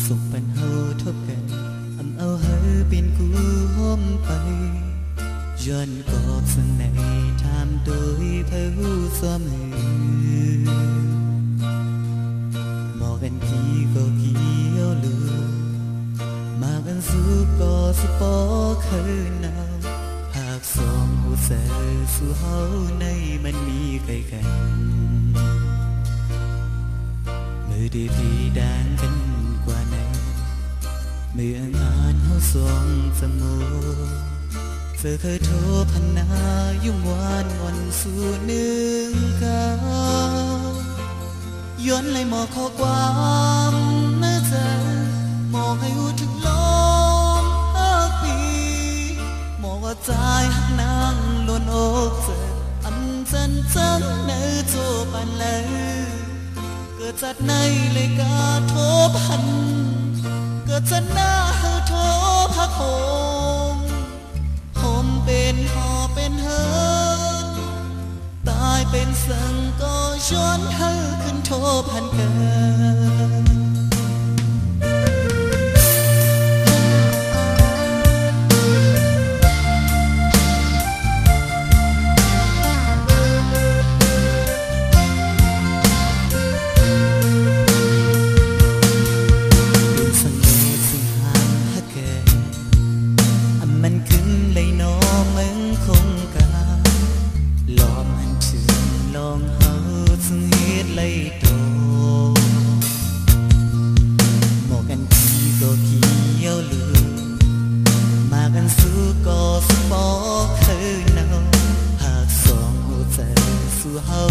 สุขเป็นเฮาทบกันเอาเฮาเป็นกูห้อมไปย้อนกอบสังในทำโดยเพื่อซ้อมมือบอกกันกี่ก็เกี่ยวลือมากันสู้ก็สุปอเคยหนาวหากสองหูเสือสู้เฮาในมันมีใครกันมือดีพี่ดังกันกว่าไหนมืออ่านเฮาสองเสมอเธอเคยโทรพันนายุ่งวานงอนสู่หนึ่งกาย้อนเลยหมอกข้อความเมื่อเธอมองให้หูถึงลมหักปีมองว่าใจหักนางล้นอกเธออันจันจังในโจปันเลยเกิดจากในเลยกาโทพันเกิดจากหน้าเฮาโทพักโหมเป็นหอเป็นเฮินตายเป็นสังก็ย้อนเธอขึ้นโทพันเกินสู้เฮา